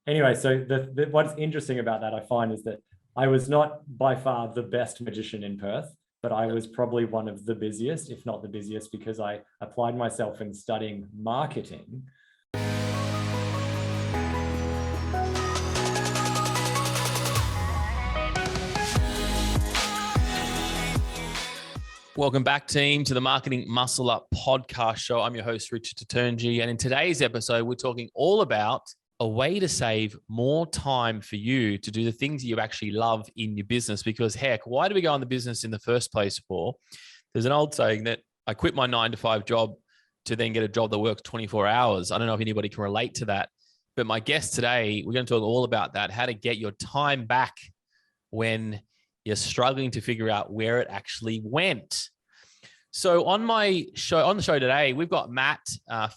anyway, so what's interesting about that, I find, is that I was not by far the best magician in Perth, but I was probably one of the busiest, if not the busiest, because I applied myself in studying marketing. Welcome back, team, to the Marketing Muscle Up podcast show. I'm your host, Richard Turnji, and in today's episode, we're talking all about a way to save more time for you to do the things you actually love in your business. Because heck, why do we go in the business in the first place for? There's an old saying that I quit my 9-to-5 job to then get a job that works 24 hours. I don't know if anybody can relate to that, but my guest today, we're going to talk all about that, how to get your time back when you're struggling to figure out where it actually went. So on the show today, we've got Matt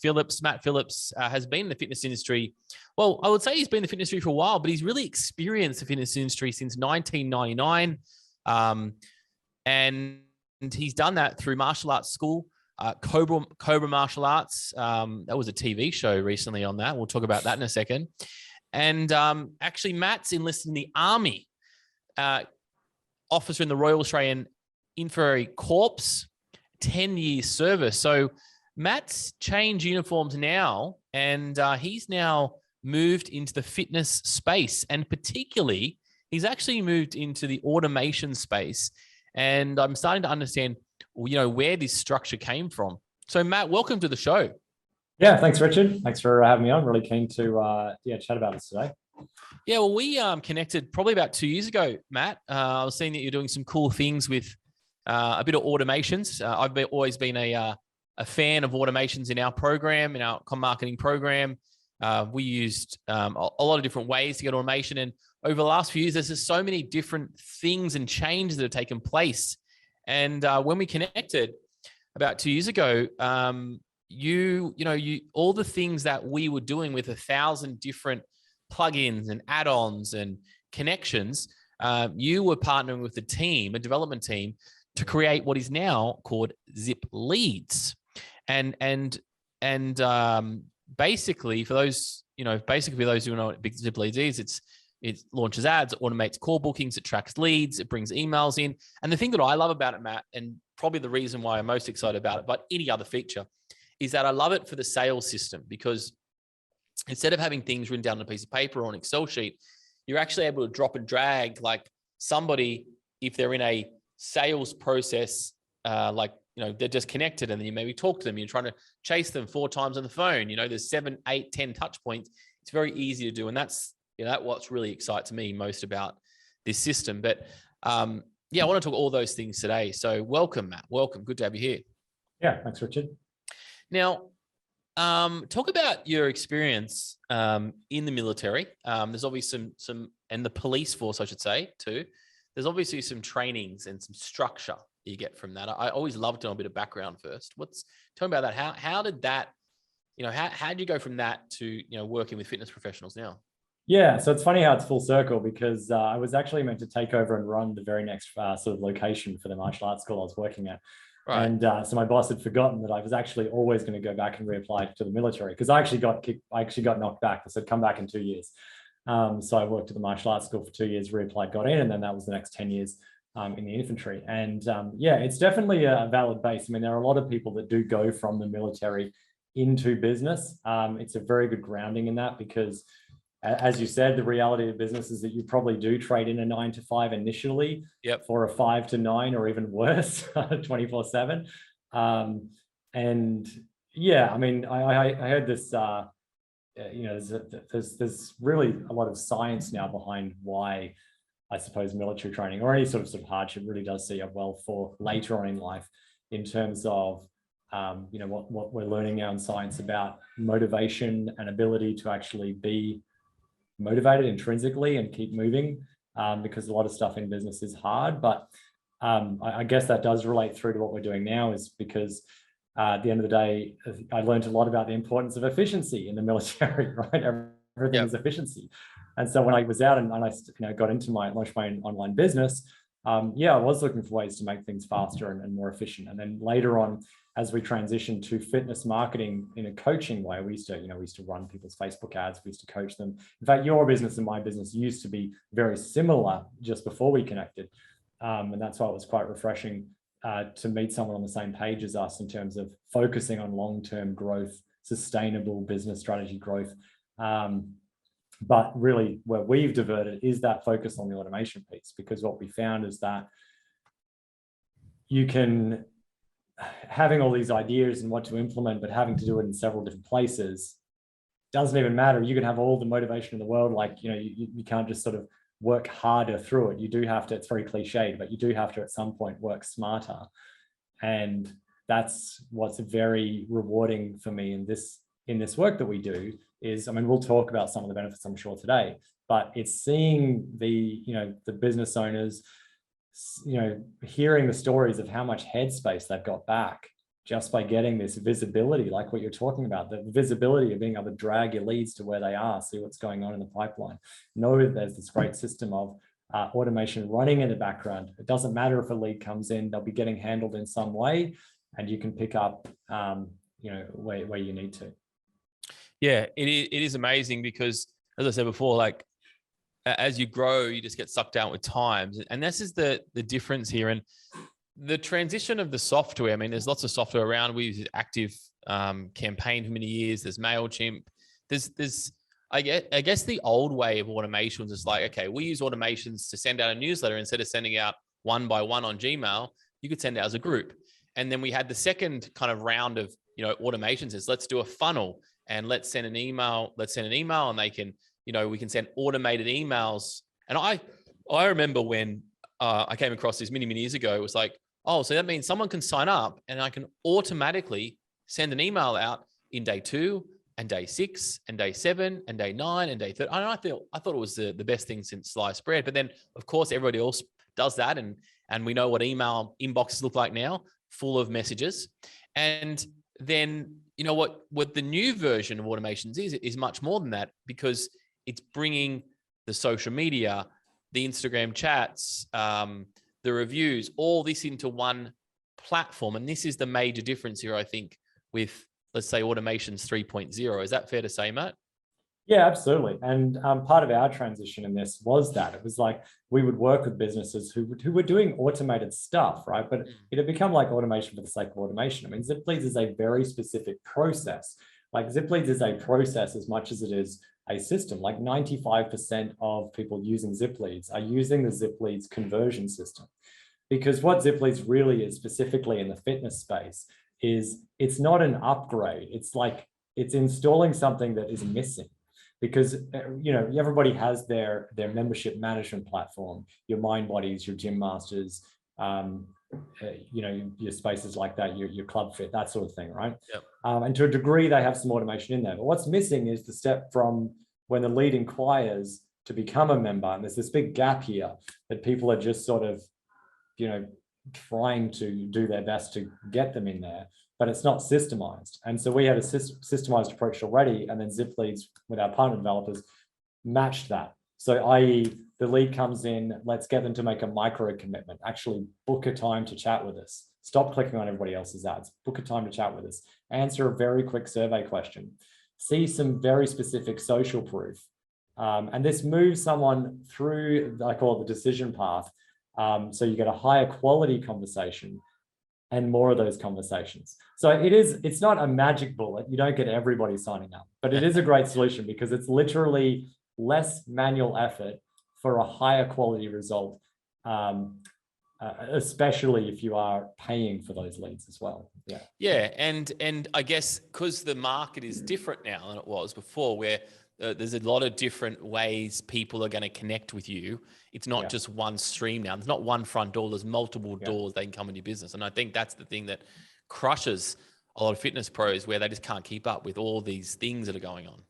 Phillips. Matt Phillips has been in the fitness industry. Well, I would say he's been in the fitness industry for a while, but he's really experienced the fitness industry since 1999. And he's done that through martial arts school, Cobra Martial Arts. That was a TV show recently on that. We'll talk about that in a second. And actually, Matt's enlisted in the Army. Officer in the Royal Australian Infantry Corps, 10 years service. So Matt's changed uniforms now, and he's now moved into the fitness space, and particularly he's actually moved into the automation space. And I'm starting to understand, where this structure came from. So Matt, welcome to the show. Yeah, thanks, Richard. Thanks for having me on. Really keen to chat about this today. Yeah, well, we connected probably about 2 years ago, Matt. I was seeing that you're doing some cool things with a bit of automations. I've always been a fan of automations in our program, in our marketing program. We used a lot of different ways to get automation. And over the last few years, there's just so many different things and changes that have taken place. And when we connected about 2 years ago, you all the things that we were doing with 1,000 different plugins and add-ons and connections, you were partnering with a development team, to create what is now called Zipleads. And basically for those who know what big Zipleads is, it launches ads, it automates call bookings, it tracks leads, it brings emails in. And the thing that I love about it, Matt, and probably the reason why I'm most excited about it, but any other feature, is that I love it for the sales system, because instead of having things written down on a piece of paper or an Excel sheet, you're actually able to drop and drag, like somebody, if they're in a sales process, they're just connected, and then you maybe talk to them, you're trying to chase them 4 times on the phone, there's 7, 8, 10 touch points. It's very easy to do. And that's, that's what's really excites me most about this system. But I want to talk all those things today. So welcome, Matt. Welcome. Good to have you here. Yeah. Thanks, Richard. Now, talk about your experience in the military. There's obviously some, and the police force, I should say, too. There's obviously some trainings and some structure you get from that. I always love to know a bit of background first. Tell me about that. How did that, how did you go from that to, working with fitness professionals now? Yeah, so it's funny how it's full circle, because I was actually meant to take over and run the very next sort of location for the martial arts school I was working at. Right. And so my boss had forgotten that I was actually always going to go back and reapply to the military, because I actually got knocked back. They said, come back in 2 years. So I worked at the martial arts school for 2 years, reapplied, got in, and then that was the next 10 years in the infantry. And it's definitely a valid base. I mean, there are a lot of people that do go from the military into business. It's a very good grounding in that, because as you said, the reality of business is that you probably do trade in a 9-to-5 initially, for a 5 to 9 or even worse, 24/7. And yeah, I mean, I heard this, there's really a lot of science now behind why, I suppose, military training or any sort of hardship really does set you up well for later on in life, in terms of what we're learning now in science about motivation and ability to actually be motivated intrinsically and keep moving, because a lot of stuff in business is hard. But I guess that does relate through to what we're doing now, is because at the end of the day, I learned a lot about the importance of efficiency in the military, right? Everything is efficiency. And so when I was out and I got into launched my online business, I was looking for ways to make things faster and more efficient. And then later on, as we transitioned to fitness marketing in a coaching way, we used to run people's Facebook ads, we used to coach them. In fact, your business and my business used to be very similar just before we connected. And that's why it was quite refreshing to meet someone on the same page as us in terms of focusing on long-term growth, sustainable business strategy growth. But really where we've diverted is that focus on the automation piece, because what we found is that you can, having all these ideas and what to implement, but having to do it in several different places doesn't even matter. You can have all the motivation in the world. Like, you can't just sort of work harder through it. You do have to, it's very cliched, but you do have to at some point work smarter. And that's what's very rewarding for me in this work that we do is, we'll talk about some of the benefits, I'm sure, today, but it's seeing the business owners, hearing the stories of how much headspace they've got back just by getting this visibility, like what you're talking about, the visibility of being able to drag your leads to where they are, see what's going on in the pipeline, know that there's this great system of automation running in the background. It doesn't matter if a lead comes in, they'll be getting handled in some way, and you can pick up where you need to. Yeah, it is amazing because, as I said before, like as you grow, you just get sucked out with times. And this is the difference here. And the transition of the software, there's lots of software around. We use Active Campaign for many years. There's MailChimp. There's I guess the old way of automations is like, okay, we use automations to send out a newsletter. Instead of sending out one by one on Gmail, you could send it as a group. And then we had the second kind of round of, automations is let's do a funnel and let's send an email. And they can, we can send automated emails. And I remember when I came across this many years ago, it was like, oh, so that means someone can sign up and I can automatically send an email out in day 2 and day 6 and day 7 and day 9 and day 30. I thought it was the best thing since sliced bread. But then of course, everybody else does that. And we know what email inboxes look like now, full of messages. And then, what the new version of automations is much more than that, because it's bringing the social media, the Instagram chats, the reviews, all this into one platform. And this is the major difference here, I think, with, let's say, automations 3.0. Is that fair to say, Matt? Yeah, absolutely. And part of our transition in this was that it was like we would work with businesses who were doing automated stuff, right? But it had become like automation for the sake of automation. Zipleads is a very specific process. Like Zipleads is a process as much as it is a system. Like 95% of people using Zipleads are using the Zipleads conversion system. Because what Zipleads really is, specifically in the fitness space, is it's not an upgrade. It's like it's installing something that is missing. Because everybody has their membership management platform, your Mind Bodies, your Gym Masters, your spaces like that, your Club Fit, that sort of thing, right? Yep. And to a degree, they have some automation in there. But what's missing is the step from when the lead inquires to become a member. And there's this big gap here that people are just sort of, trying to do their best to get them in there, but it's not systemized. And so we had a systemized approach already, and then Zipleads with our partner developers matched that. So i.e. the lead comes in, let's get them to make a micro commitment, actually book a time to chat with us, stop clicking on everybody else's ads, book a time to chat with us, answer a very quick survey question, see some very specific social proof. And this moves someone through, I call it the decision path. So you get a higher quality conversation and more of those conversations. So it's not a magic bullet. You don't get everybody signing up, but it is a great solution because it's literally less manual effort for a higher quality result, especially if you are paying for those leads as well. Yeah. Yeah. And I guess because the market is different now than it was before, where there's a lot of different ways people are going to connect with you. It's not just one stream now. There's not one front door. There's multiple doors they can come into your business. And I think that's the thing that crushes a lot of fitness pros, where they just can't keep up with all these things that are going on.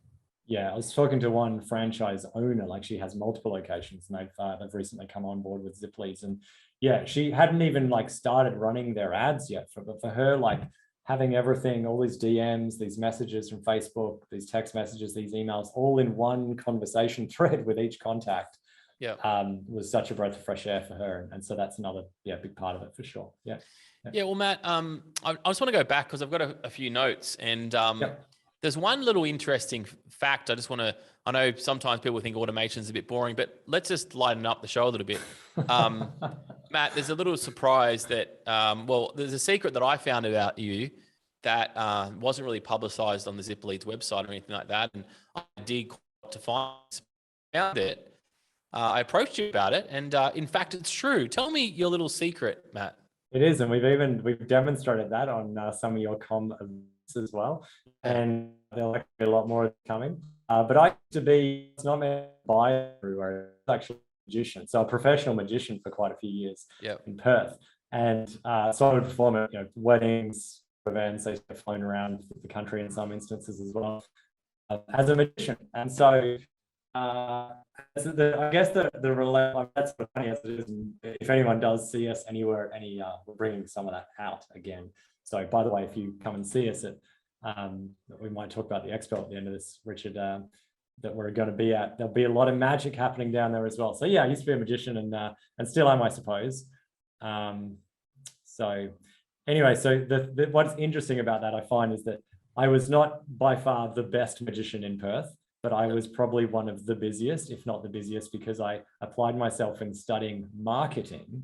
Yeah, I was talking to one franchise owner, like she has multiple locations, and they've recently come on board with Zipleads. And yeah, she hadn't even started running their ads yet. But for her, having everything, all these DMs, these messages from Facebook, these text messages, these emails, all in one conversation thread with each contact, was such a breath of fresh air for her. And so that's another, big part of it for sure. Yeah. Yeah. Well, Matt, I just want to go back because I've got a few notes, and there's one little interesting fact. I know sometimes people think automation is a bit boring, but let's just lighten up the show a little bit. Matt, there's a little surprise that, there's a secret that I found about you that wasn't really publicized on the Zipleads website or anything like that. And I did to found it. I approached you about it, and in fact, it's true. Tell me your little secret, Matt. It is, and we've demonstrated that on some of your com events as well, and there'll be a lot more coming. But I used to be, it's not meant to buy everywhere, it's actually a magician, so a professional magician for quite a few years in Perth, and so I would perform at weddings, events. I used to have flown around the country in some instances as well as a magician, and so. I guess that's what funny as it is. And if anyone does see us anywhere, we're bringing some of that out again. So by the way, if you come and see us at, we might talk about the expo at the end of this, Richard, that we're going to be at. There'll be a lot of magic happening down there as well. So yeah, I used to be a magician and still am, I suppose. So anyway, so what's interesting about that I find is that I was not by far the best magician in Perth, but I was probably one of the busiest, if not the busiest, because I applied myself in studying marketing.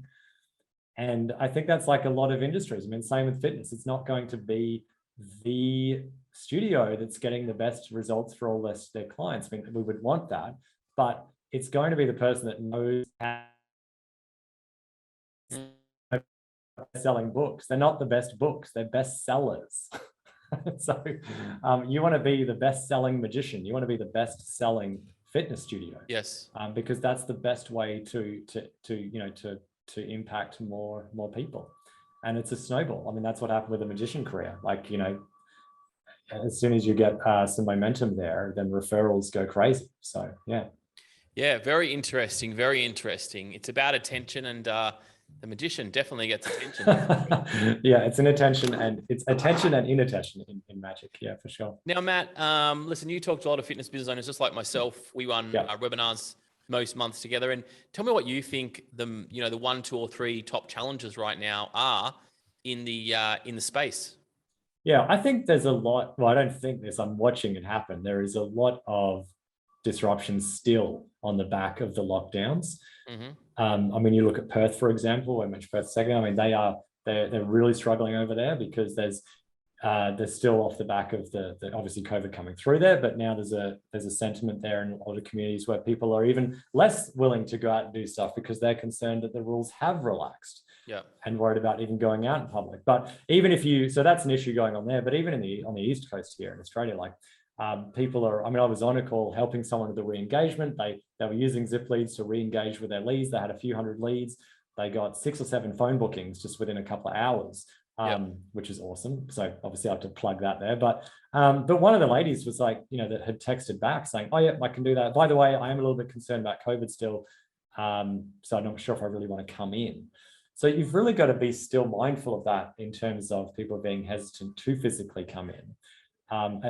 And I think that's like a lot of industries. I mean, same with fitness. It's not going to be the studio that's getting the best results for all their clients. I mean, we would want that, but it's going to be the person that knows how selling books. They're not the best books, they're best sellers. So you want to be the best-selling magician. You want to be the best-selling fitness studio. Yes. Because that's the best way to impact more people. And it's a snowball. I mean, that's what happened with the magician career. Like, as soon as you get some momentum there, then referrals go crazy. So yeah. Yeah, very interesting. Very interesting. It's about attention, and the magician definitely gets attention. Yeah, it's attention and inattention in magic. Yeah, for sure. Now, Matt, listen, you talk to a lot of fitness business owners, just like myself. We run webinars most months together. And tell me what you think the 1, 2, or 3 top challenges right now are in the space. Yeah, I think there's a lot. Well, I don't think this. I'm watching it happen. There is a lot of disruption still on the back of the lockdowns. Mm-hmm. I mean, you look at Perth, for example. I mentioned Perth a second. I mean, they're really struggling over there because they're still off the back of the obviously COVID coming through there, but now there's a sentiment there in a lot of communities where people are even less willing to go out and do stuff because they're concerned that the rules have relaxed. And worried about even going out in public. But even so that's an issue going on there. But even on the East Coast here in Australia, like people are, I mean, I was on a call helping someone with the re-engagement. They were using Zipleads to re-engage with their leads. They had a few hundred leads. They got 6 or 7 phone bookings just within a couple of hours, which is awesome. So obviously I have to plug that there. But one of the ladies was like, that had texted back saying, oh yeah, I can do that. By the way, I am a little bit concerned about COVID still. So I'm not sure if I really want to come in. So you've really got to be still mindful of that in terms of people being hesitant to physically come in.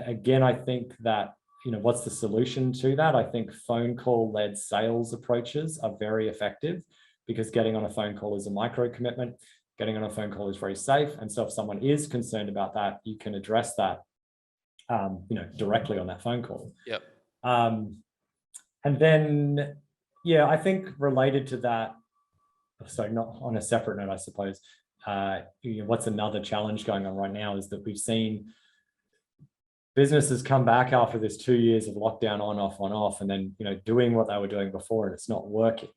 Again, I think that, what's the solution to that? I think phone call-led sales approaches are very effective because getting on a phone call is a micro commitment. Getting on a phone call is very safe. And so if someone is concerned about that, you can address that, directly on that phone call. And then, I think related to that, so not on a separate note, I suppose, what's another challenge going on right now is that we've seen businesses come back after this 2 years of lockdown on off, and then, doing what they were doing before and it's not working.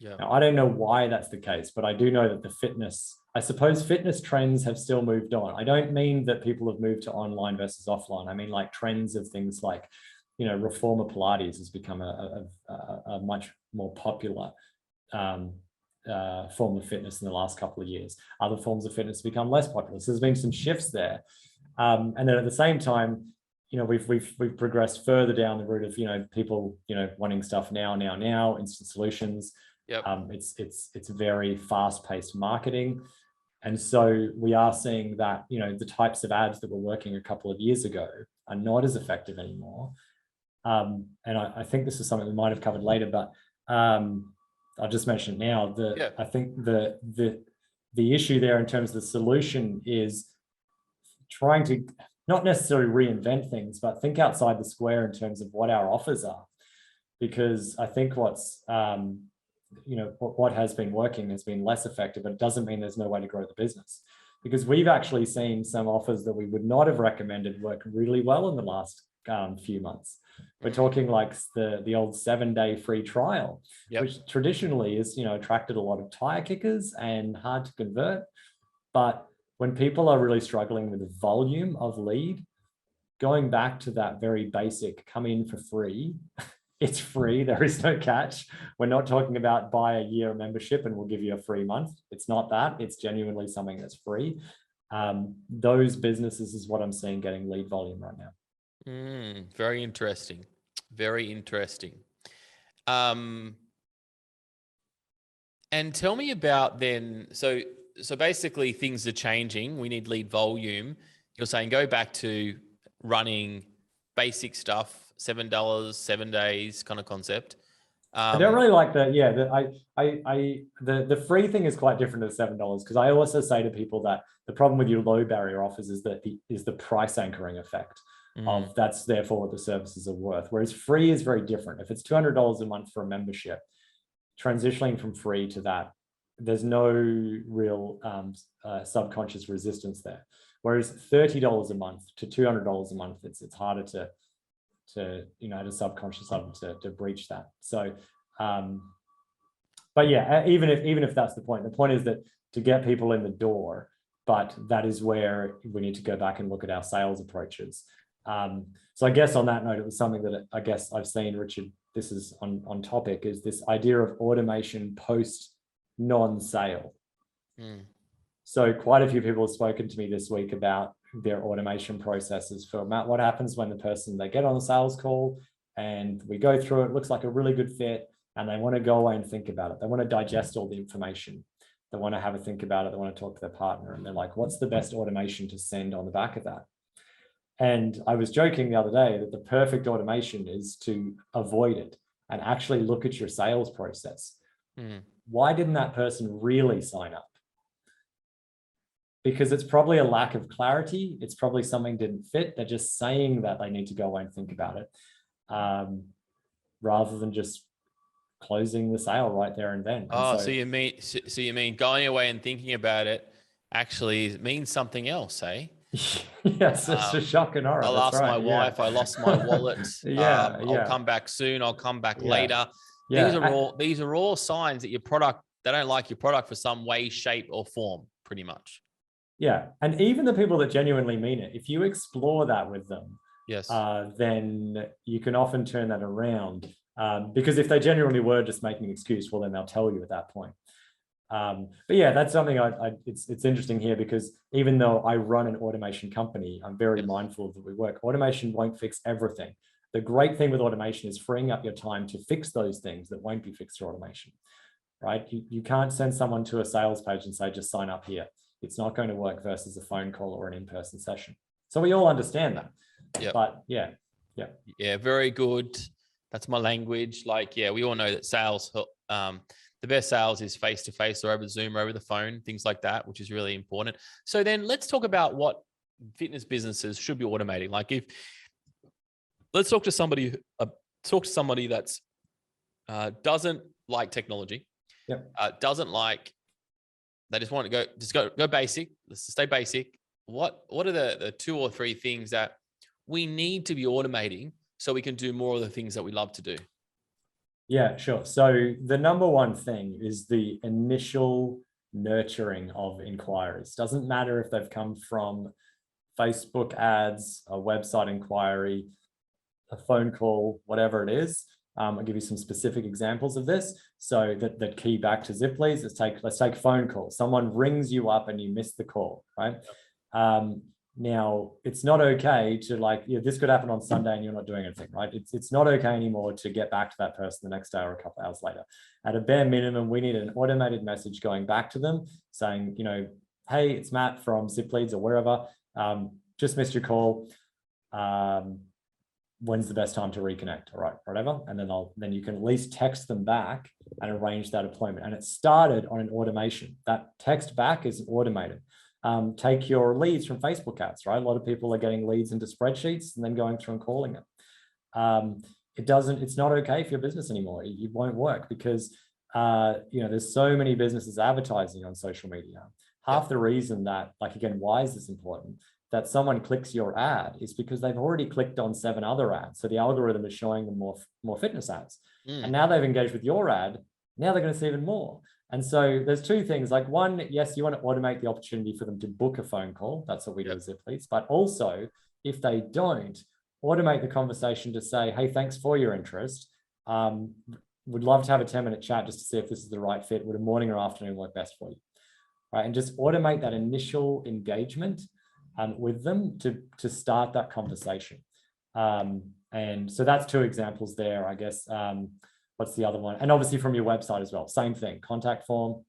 Now, I don't know why that's the case, but I do know that I suppose fitness trends have still moved on. I don't mean that people have moved to online versus offline. I mean, like trends of things like, reformer Pilates has become a much more popular form of fitness in the last couple of years. Other forms of fitness have become less popular. So there's been some shifts there. And then at the same time, we've progressed further down the route of, people, wanting stuff now, instant solutions. It's very fast-paced marketing. And so we are seeing that, the types of ads that were working a couple of years ago are not as effective anymore. And I think this is something we might have covered later, but I'll just mention it now. I think the issue there in terms of the solution is trying to not necessarily reinvent things, but think outside the square in terms of what our offers are. Because I think what's what has been working has been less effective, but it doesn't mean there's no way to grow the business. Because we've actually seen some offers that we would not have recommended work really well in the last few months. We're talking like the old 7-day free trial, which traditionally is, attracted a lot of tire kickers and hard to convert. But when people are really struggling with the volume of lead, going back to that very basic, come in for free, it's free, there is no catch. We're not talking about buy a year membership and we'll give you a free month. It's not that, it's genuinely something that's free. Those businesses is what I'm seeing getting lead volume right now. Very interesting. Very interesting. And tell me about then, so basically things are changing. We need lead volume. You're saying go back to running basic stuff, $7, 7 days kind of concept. I don't really like that. Yeah, the free thing is quite different to $7 because I also say to people that the problem with your low barrier offers is that the price anchoring effect of that's therefore what the services are worth. Whereas free is very different. If it's $200 a month for a membership, transitioning from free to that, there's no real subconscious resistance there. Whereas $30 a month to $200 a month, it's harder to at a subconscious level to breach that. So, but yeah, even if that's the point is that to get people in the door, but that is where we need to go back and look at our sales approaches. So I guess on that note, it was something that I guess I've seen, Richard, this is on topic, is this idea of automation post non-sale. So quite a few people have spoken to me this week about their automation processes for what happens when they get on a sales call and we go through it, looks like a really good fit, and they want to go away and think about it. They want to digest all the information. They want to have a think about it. They want to talk to their partner, and they're like, what's the best automation to send on the back of that? And I was joking the other day that the perfect automation is to avoid it and actually look at your sales process. Why didn't that person really sign up? Because it's probably a lack of clarity. It's probably something didn't fit. They're just saying that they need to go away and think about it, rather than just closing the sale right there and then. So you mean going away and thinking about it actually means something else, eh? Yes, it's a shock and horror. I lost my wife. I lost my wallet. I'll come back soon. I'll come back later. These are all signs that they don't like your product for some way, shape, or form, pretty much. Yeah, and even the people that genuinely mean it, if you explore that with them, then you can often turn that around. Because if they genuinely were just making an excuse, well, then they'll tell you at that point. But yeah, that's something it's interesting here, because even though I run an automation company, I'm very mindful that we work. Automation won't fix everything. The great thing with automation is freeing up your time to fix those things that won't be fixed through automation, right? You can't send someone to a sales page and say, just sign up here. It's not going to work versus a phone call or an in-person session. So we all understand that. But yeah, very good. That's my language. We all know that sales, the best sales is face-to-face or over Zoom or over the phone, things like that, which is really important. So then let's talk about what fitness businesses should be automating. Let's talk to somebody that's doesn't like technology, they just want to go basic. Let's just stay basic. What are the 2 or 3 things that we need to be automating so we can do more of the things that we love to do? Yeah, sure. So the number one thing is the initial nurturing of inquiries. Doesn't matter if they've come from Facebook ads, a website inquiry, a phone call, whatever it is. I'll give you some specific examples of this. So that key back to Zipleads. Let's take phone calls. Someone rings you up and you miss the call, right? Now, it's not okay to this could happen on Sunday and you're not doing anything, right? It's not okay anymore to get back to that person the next day or a couple of hours later. At a bare minimum, we need an automated message going back to them saying, hey, it's Matt from Zipleads or wherever. Just missed your call. when's the best time to reconnect? All right, whatever. And then you can at least text them back and arrange that appointment. And it started on an automation. That text back is automated. Take your leads from Facebook ads, right? A lot of people are getting leads into spreadsheets and then going through and calling them. It's not okay for your business anymore. It won't work because, there's so many businesses advertising on social media. Half the reason that, like, again, why is this important? That someone clicks your ad is because they've already clicked on 7 other ads. So the algorithm is showing them more fitness ads. And now they've engaged with your ad. Now they're going to see even more. And so there's 2 things. Like, one, yes, you want to automate the opportunity for them to book a phone call. That's what we do with Zipleads. But also, if they don't, automate the conversation to say, hey, thanks for your interest. Would love to have a 10-minute chat just to see if this is the right fit. Would a morning or afternoon work best for you? Right. And just automate that initial engagement with them to start that conversation. And so that's 2 examples there, I guess. What's the other one? And obviously from your website as well, same thing, contact form.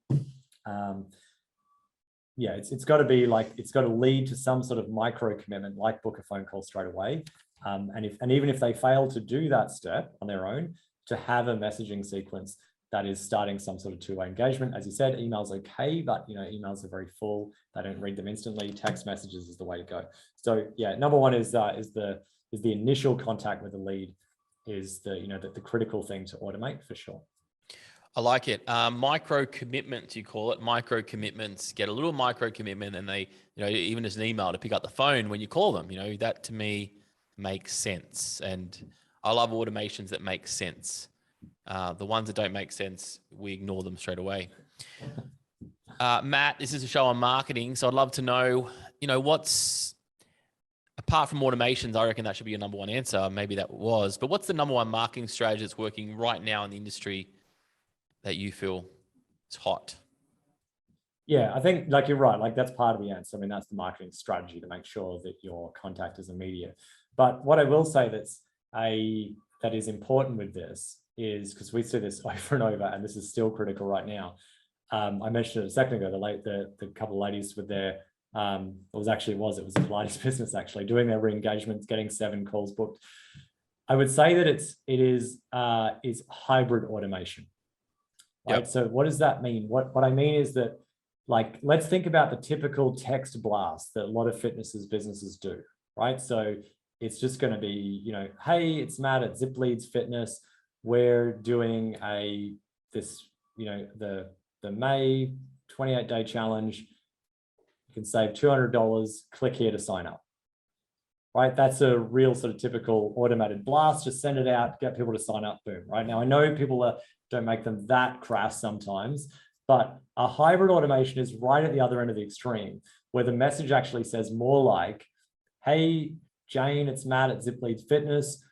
It's got to be like, it's got to lead to some sort of micro commitment, like book a phone call straight away. And even if they fail to do that step on their own, to have a messaging sequence that is starting some sort of 2-way engagement. As you said, email's okay, but emails are very full. They don't read them instantly. Text messages is the way to go. So yeah, number one is the initial contact with the lead is the critical thing to automate for sure. I like it. Micro commitments, you call it. Micro commitments, get a little micro commitment, and they, even as an email to pick up the phone when you call them, that to me makes sense. And I love automations that make sense. The ones that don't make sense, we ignore them straight away. Matt, this is a show on marketing, so I'd love to know, what's, apart from automations, I reckon that should be your number one answer. Maybe that was, but what's the number one marketing strategy that's working right now in the industry that you feel is hot? Yeah, I think like you're right. Like that's part of the answer. I mean, that's the marketing strategy to make sure that your contact is immediate. But what I will say that is important with this is, because we see this over and over, and this is still critical right now. I mentioned it a second ago, the couple of ladies with their, it was a Pilates business actually, doing their re-engagements, getting 7 calls booked. I would say that it is hybrid automation. Right. Yep. So what does that mean? What I mean is that, like, let's think about the typical text blast that a lot of businesses do, right? So it's just going to be, hey, it's Matt at Zipleads Fitness. We're doing the May 28-day challenge. You can save $200. Click here to sign up. Right? That's a real sort of typical automated blast. Just send it out, get people to sign up, boom. Right? Now, I know people don't make them that crass sometimes, but a hybrid automation is right at the other end of the extreme, where the message actually says more like, hey, Jane, it's Matt at Zipleads Fitness.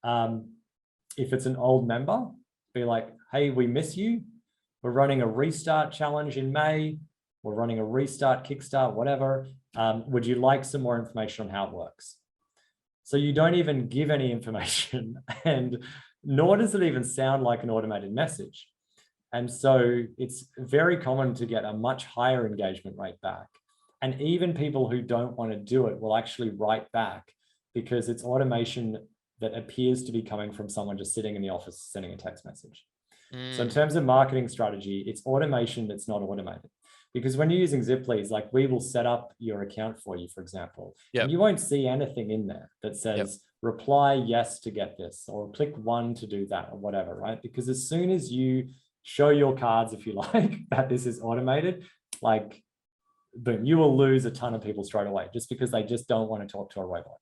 If it's an old member, be like, hey, we miss you. We're running a restart challenge in May. We're running a restart, kickstart, whatever. Would you like some more information on how it works? So you don't even give any information, and nor does it even sound like an automated message. And so it's very common to get a much higher engagement rate back. And even people who don't want to do it will actually write back, because it's automation that appears to be coming from someone just sitting in the office sending a text message. So in terms of marketing strategy, it's automation that's not automated. Because when you're using Zipleads, like, we will set up your account for you, for example, and you won't see anything in there that says reply yes to get this, or click 1 to do that, or whatever, right? Because as soon as you show your cards, if you like, that this is automated, like, boom, you will lose a ton of people straight away, just because they just don't want to talk to a robot.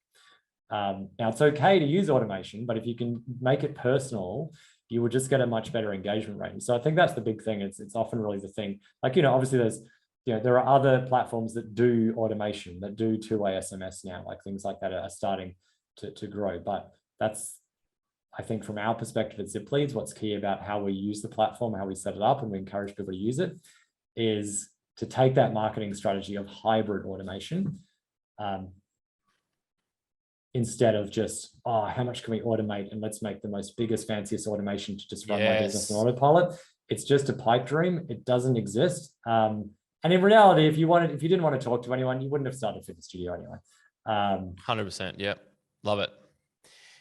Now, it's okay to use automation, but if you can make it personal, you will just get a much better engagement rate. And so I think that's the big thing. It's often really the thing. Like, obviously there are other platforms that do automation, that do 2-way SMS now, like things like that are starting to grow. But that's, I think, from our perspective at Zipleads, what's key about how we use the platform, how we set it up, and we encourage people to use it, is to take that marketing strategy of hybrid automation, instead of just, how much can we automate, and let's make the most biggest, fanciest automation to just run my business on autopilot. It's just a pipe dream. It doesn't exist. And in reality, if you didn't want to talk to anyone, you wouldn't have started a fitness studio anyway. 100%. Yeah. Love it.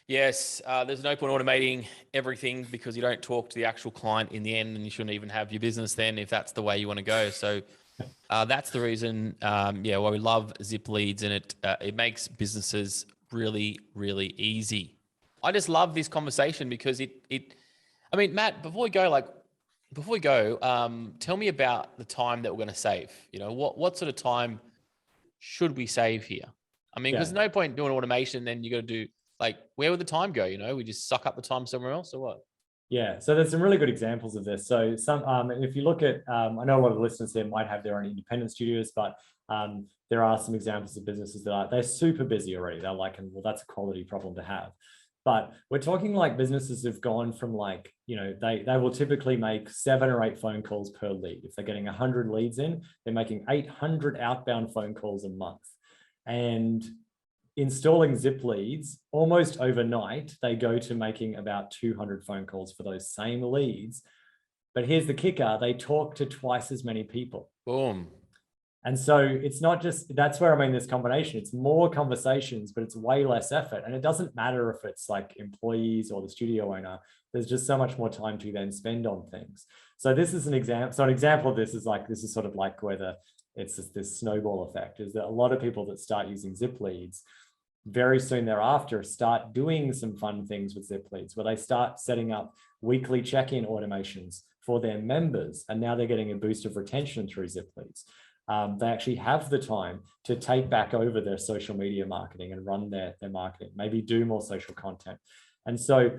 Yes, there's no point automating everything because you don't talk to the actual client in the end, and you shouldn't even have your business then if that's the way you want to go. So that's the reason, why we love Zipleads, and it makes businesses really, really easy. I just love this conversation because I mean, Matt, before we go, tell me about the time that we're going to save. What sort of time should we save here? I mean, because there's no point doing automation, then you got to do where would the time go? We just suck up the time somewhere else or what? Yeah, so there's some really good examples of this. So if you look at, I know a lot of listeners here might have their own independent studios, but there are some examples of businesses that they're super busy already. They're like, well, that's a quality problem to have. But we're talking like businesses have gone from they will typically make 7 or 8 phone calls per lead. If they're getting 100 leads in, they're making 800 outbound phone calls a month. And installing Zipleads, almost overnight, they go to making about 200 phone calls for those same leads. But here's the kicker, they talk to twice as many people. Boom. And so it's not just, that's where I mean this combination, it's more conversations, but it's way less effort. And it doesn't matter if it's like employees or the studio owner, there's just so much more time to then spend on things. So this is an example. So an example of this is sort of like where it's just this snowball effect, is that a lot of people that start using Zipleads very soon thereafter start doing some fun things with Zipleads, where they start setting up weekly check-in automations for their members. And now they're getting a boost of retention through Zipleads. They actually have the time to take back over their social media marketing and run their marketing, maybe do more social content. And so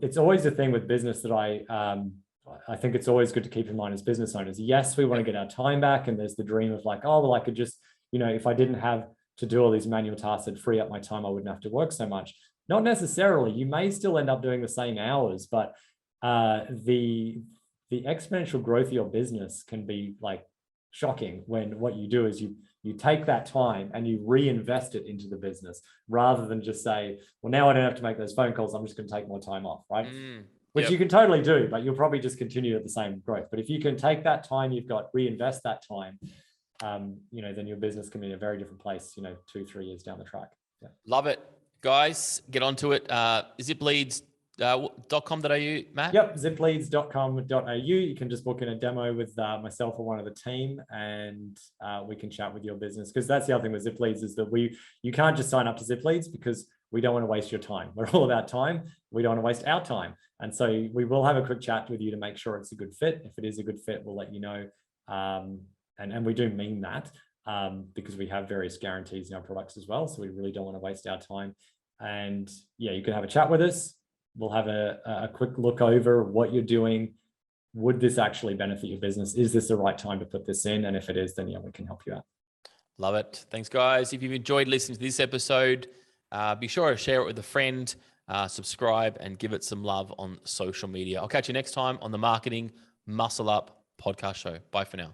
it's always a thing with business that I think it's always good to keep in mind as business owners. Yes, we want to get our time back. And there's the dream of like, oh, well, I could just, if I didn't have to do all these manual tasks that free up my time, I wouldn't have to work so much. Not necessarily. You may still end up doing the same hours, but the exponential growth of your business can be like shocking when what you do is you take that time and you reinvest it into the business, rather than just say, well, now I don't have to make those phone calls, I'm just going to take more time off, right? Which you can totally do, but you'll probably just continue at the same growth. But if you can take that time you've got, reinvest that time, then your business can be in a very different place, 2-3 years down the track. Yeah. Love it. Guys, get onto it. Zipleads.com.au, Matt? Yep, zipleads.com.au. You can just book in a demo with myself or one of the team, and we can chat with your business. Because that's the other thing with Zipleads, is that you can't just sign up to Zipleads, because we don't want to waste your time. We're all about time. We don't want to waste our time. And so we will have a quick chat with you to make sure it's a good fit. If it is a good fit, we'll let you know. And we do mean that, because we have various guarantees in our products as well. So we really don't want to waste our time. And yeah, you can have a chat with us. We'll have a quick look over what you're doing. Would this actually benefit your business? Is this the right time to put this in? And if it is, then we can help you out. Love it. Thanks, guys. If you've enjoyed listening to this episode, be sure to share it with a friend, subscribe, and give it some love on social media. I'll catch you next time on the Marketing Muscle Up podcast show. Bye for now.